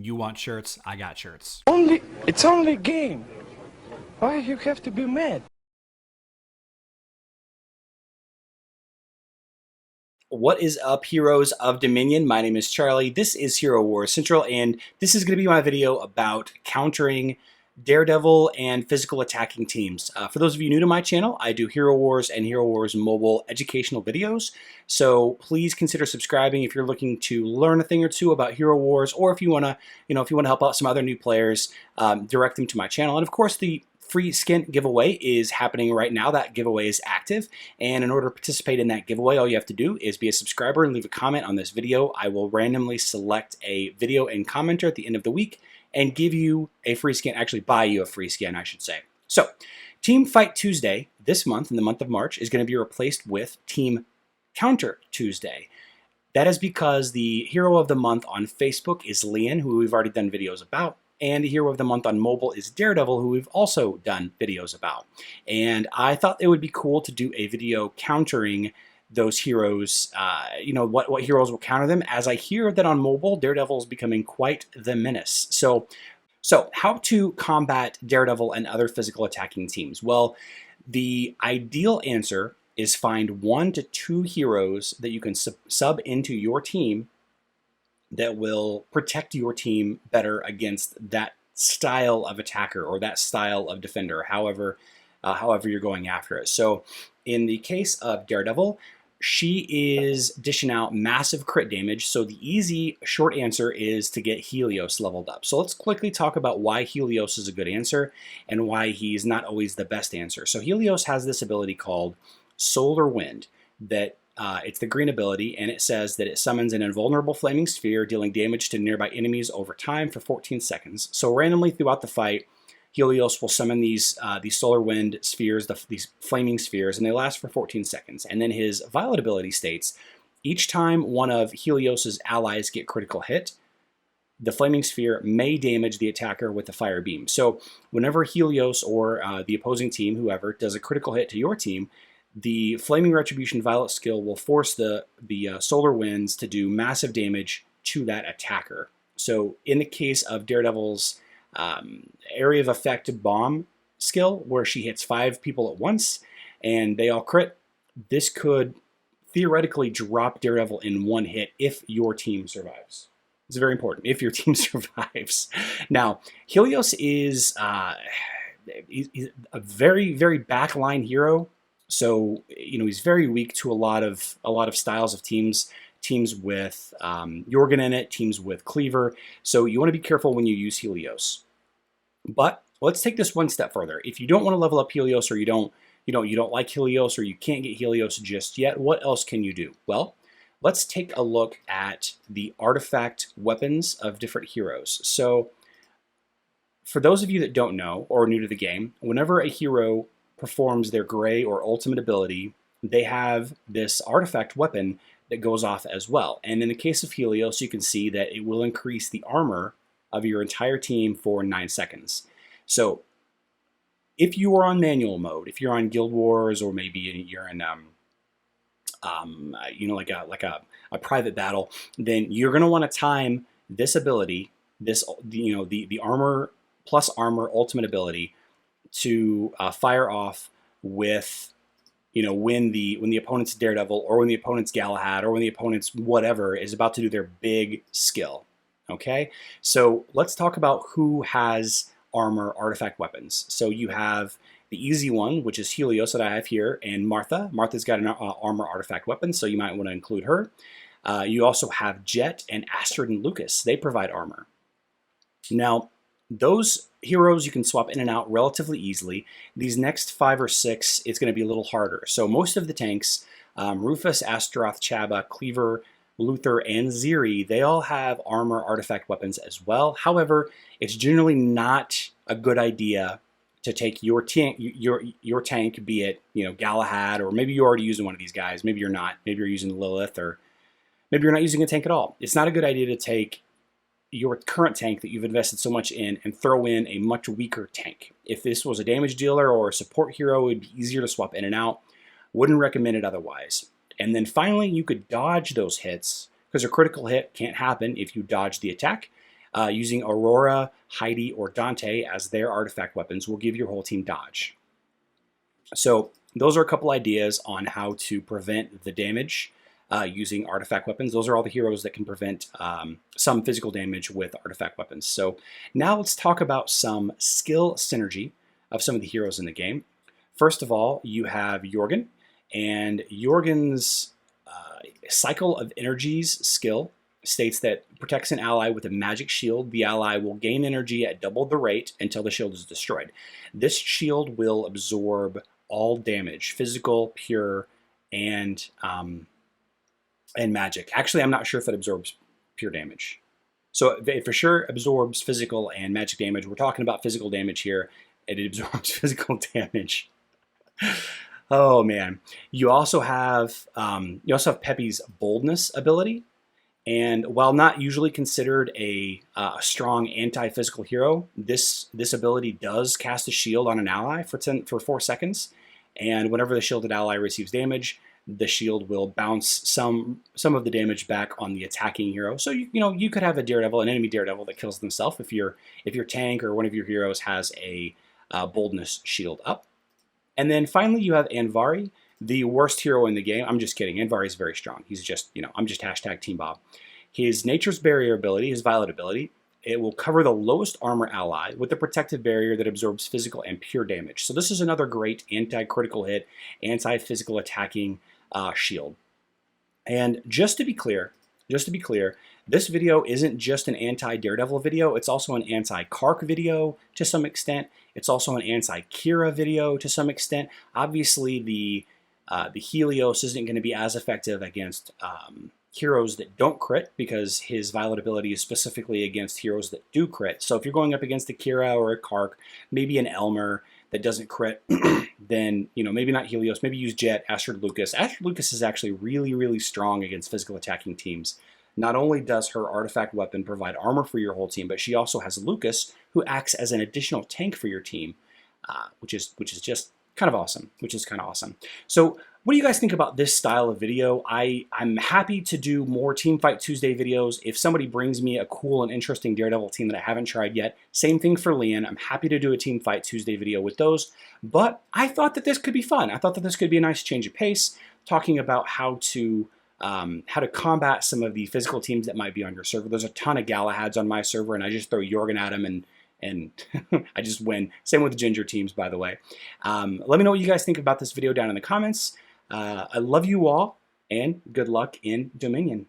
You want shirts? I got shirts. It's only a game. Why you have to be mad? What is up, heroes of Dominion? My name is Charlie. This is Hero Wars Central, and this is going to be my video about countering Daredevil and physical attacking teams. For those of you new to my channel, I do Hero Wars and Hero Wars mobile educational videos. So please consider subscribing if you're looking to learn a thing or two about Hero Wars, or if you want to, if you want to help out some other new players, direct them to my channel. And of course, the free skin giveaway is happening right now. That giveaway is active, and in order to participate in that giveaway, all you have to do is be a subscriber and leave a comment on this video. I will randomly select a video and commenter at the end of the week and give you a free skin, actually buy you a free skin, I should say. So, Team Fight Tuesday this month, in the month of March, is going to be replaced with Team Counter Tuesday. That is because the hero of the month on Facebook is Lian, who we've already done videos about. And the hero of the month on mobile is Daredevil, who we've also done videos about. And I thought it would be cool to do a video countering those heroes, what heroes will counter them, as I hear that on mobile, Daredevil is becoming quite the menace. So how to combat Daredevil and other physical attacking teams? Well, the ideal answer is find 1 to 2 heroes that you can sub into your team that will protect your team better against that style of attacker or that style of defender, however you're going after it. So in the case of Daredevil, she is dishing out massive crit damage, so the easy short answer is to get Helios leveled up. So let's quickly talk about why Helios is a good answer and why he's not always the best answer. So Helios has this ability called Solar Wind that it's the green ability, and it says that it summons an invulnerable flaming sphere, dealing damage to nearby enemies over time for 14 seconds. So randomly throughout the fight, Helios will summon these solar wind spheres, these flaming spheres, and they last for 14 seconds. And then his Violet ability states, each time one of Helios's allies get critical hit, the flaming sphere may damage the attacker with a fire beam. So whenever Helios or the opposing team, whoever, does a critical hit to your team, the Flaming Retribution Violet skill will force the solar winds to do massive damage to that attacker. So in the case of Daredevil's area of effect bomb skill, where she hits 5 people at once and they all crit, this could theoretically drop Daredevil in 1 hit if your team survives. It's very important, if your team survives. Now, Helios is he's a very, very backline hero. So he's very weak to a lot of styles of teams with Jorgen in it, teams with Cleaver. So you want to be careful when you use Helios. But let's take this one step further. If you don't want to level up Helios, or you don't like Helios, or you can't get Helios just yet, what else can you do? Well, let's take a look at the artifact weapons of different heroes. So for those of you that don't know or are new to the game, whenever a hero performs their gray or ultimate ability, they have this artifact weapon that goes off as well. And in the case of Helios, you can see that it will increase the armor of your entire team for 9 seconds. So if you are on manual mode, if you're on Guild Wars, or maybe you're in like a private battle, then you're going to want to time this ability, the armor plus armor ultimate ability, to fire off with, when the opponent's Daredevil, or when the opponent's Galahad, or when the opponent's whatever is about to do their big skill. Okay, so let's talk about who has armor artifact weapons. So you have the easy one, which is Helios that I have here, and Martha. Martha's got an armor artifact weapon, so you might want to include her. You also have Jet and Astrid and Lucas. They provide armor. Now, those heroes you can swap in and out relatively easily. These next 5 or 6, it's going to be a little harder. So most of the tanks, Rufus, Astaroth, Chaba, Cleaver, Luther, and Ziri, they all have armor artifact weapons as well. However, it's generally not a good idea to take your tank, be it Galahad, or maybe you're already using one of these guys. Maybe you're not. Maybe you're using Lilith, or maybe you're not using a tank at all. It's not a good idea to take your current tank that you've invested so much in and throw in a much weaker tank. If this was a damage dealer or a support hero, it would be easier to swap in and out. Wouldn't recommend it otherwise. And then finally, you could dodge those hits, because a critical hit can't happen if you dodge the attack. using Aurora, Heidi, or Dante as their artifact weapons will give your whole team dodge. So those are a couple ideas on how to prevent the damage using artifact weapons. Those are all the heroes that can prevent some physical damage with artifact weapons. So now let's talk about some skill synergy of some of the heroes in the game. First of all, you have Jorgen, and Jorgen's Cycle of Energies skill states that protects an ally with a magic shield. The ally will gain energy at double the rate until the shield is destroyed. This shield will absorb all damage, physical, pure, and magic. Actually, I'm not sure if it absorbs pure damage. So it for sure absorbs physical and magic damage. We're talking about physical damage here. It absorbs physical damage. Oh man! You also have Pepe's boldness ability, and while not usually considered a strong anti-physical hero, this ability does cast a shield on an ally for 4 seconds, and whenever the shielded ally receives damage, the shield will bounce some of the damage back on the attacking hero. So you could have an enemy Daredevil that kills themselves if your tank or one of your heroes has a boldness shield up. And then finally, you have Anvari, the worst hero in the game. I'm just kidding. Anvari is very strong. He's just, I'm just hashtag Team Bob. His Nature's Barrier ability, his Violet ability, it will cover the lowest armor ally with a protective barrier that absorbs physical and pure damage. So this is another great anti-critical hit, anti-physical attacking shield. And just to be clear, this video isn't just an anti-Daredevil video, it's also an anti-Kark video to some extent. It's also an anti-Kira video to some extent. Obviously, the Helios isn't going to be as effective against heroes that don't crit because his Violet ability is specifically against heroes that do crit. So if you're going up against a Kira or a Kark, maybe an Elmer that doesn't crit, then maybe not Helios, maybe use Jet, Astrid Lucas. Astrid Lucas is actually really, really strong against physical attacking teams. Not only does her artifact weapon provide armor for your whole team, but she also has Lucas, who acts as an additional tank for your team, which is just kind of awesome. So what do you guys think about this style of video? I'm happy to do more Teamfight Tuesday videos. If somebody brings me a cool and interesting Daredevil team that I haven't tried yet, same thing for Leon. I'm happy to do a Teamfight Tuesday video with those. But I thought that this could be fun. I thought that this could be a nice change of pace, talking about how to combat some of the physical teams that might be on your server. There's a ton of Galahads on my server, and I just throw Jorgen at them and I just win. Same with the Ginger teams, by the way. Let me know what you guys think about this video down in the comments. I love you all, and good luck in Dominion.